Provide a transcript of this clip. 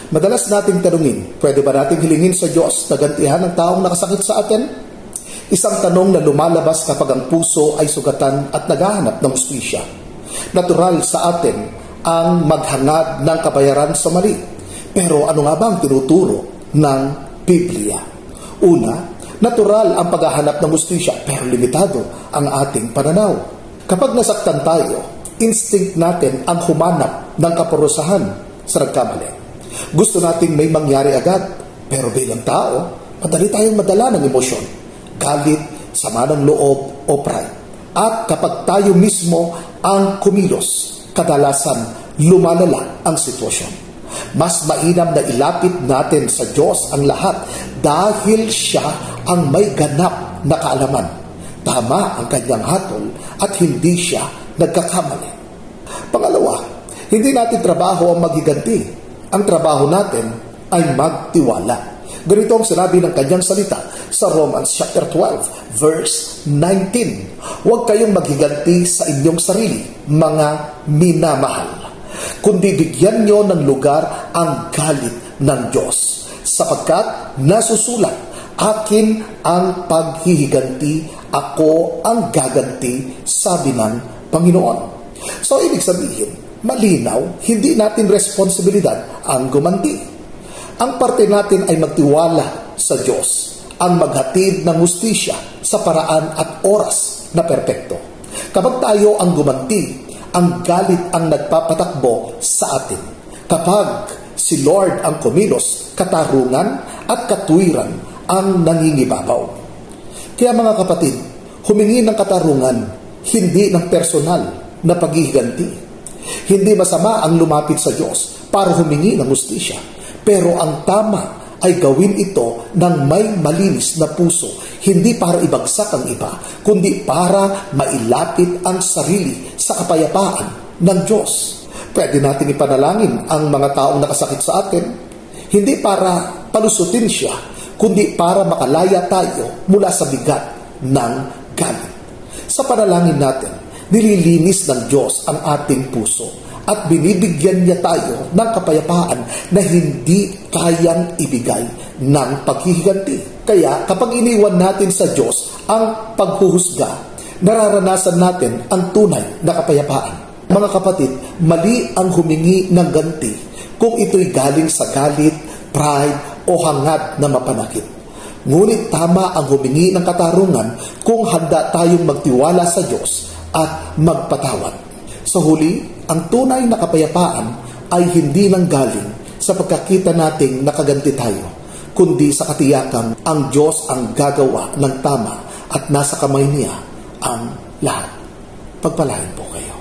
Madalas nating tanungin, pwede ba nating hilingin sa Diyos na gantihan ng taong nakasakit sa atin? Isang tanong na lumalabas kapag ang puso ay sugatan at naghahanap ng hustisya. Natural sa atin ang maghangad ng kabayaran sa mali. Pero ano nga ba ang tinuturo ng Biblia? Una, natural ang paghahanap ng hustisya pero limitado ang ating pananaw. Kapag nasaktan tayo, instinct natin ang humanap ng kaparusahan sa nagkamali. Gusto nating may mangyari agad, pero bilang tao, madali tayong madala ng emosyon, galit, sama ng loob o pride. At kapag tayo mismo ang kumilos, kadalasan lumalala ang sitwasyon. Mas mainam na ilapit natin sa Diyos ang lahat dahil Siya ang may ganap na kaalaman. Tama ang kanyang hatol at hindi siya nagkakamali. Pangalawa, hindi natin trabaho ang maghiganti. Ang trabaho natin ay magtiwala. Ganito ang sinabi ng kanyang salita sa Romans chapter 12, verse 19. Huwag kayong maghiganti sa inyong sarili, mga minamahal, kundi bigyan nyo ng lugar ang galit ng Diyos. Sapagkat nasusulat, akin ang paghihiganti, ako ang gaganti, sabi ng Panginoon. So, ibig sabihin, malinaw, hindi natin responsibilidad ang gumanti. Ang parte natin ay magtiwala sa Diyos, ang maghatid ng hustisya sa paraan at oras na perpekto. Kapag tayo ang gumanti, ang galit ang nagpapatakbo sa atin. Kapag si Lord ang kumilos, katarungan at katwiran ang nangingibabaw. Kaya mga kapatid, humingi ng katarungan, hindi ng personal na paghihiganti. Hindi masama ang lumapit sa Diyos para humingi ng hustisya. Pero ang tama ay gawin ito ng may malinis na puso. Hindi para ibagsak ang iba, kundi para mailapit ang sarili sa kapayapaan ng Diyos. Pwede natin ipanalangin ang mga taong nakasakit sa atin. Hindi para palusutin siya, kundi para makalaya tayo mula sa bigat ng galit. Sa panalangin natin, nililinis ng Diyos ang ating puso at binibigyan niya tayo ng kapayapaan na hindi kayang ibigay ng paghihiganti. Kaya kapag iniwan natin sa Diyos ang paghuhusga, nararanasan natin ang tunay na kapayapaan. Mga kapatid, mali ang humingi ng ganti kung ito'y galing sa galit, pride o hangad na mapanakit. Ngunit tama ang humingi ng katarungan kung handa tayong magtiwala sa Diyos at magpatawad. Sa huli, ang tunay na kapayapaan ay hindi nanggaling sa pagkakita nating nakaganti tayo, kundi sa katiyakang ang Diyos ang gagawa ng tama at nasa kamay niya ang lahat. Pagpalain po kayo.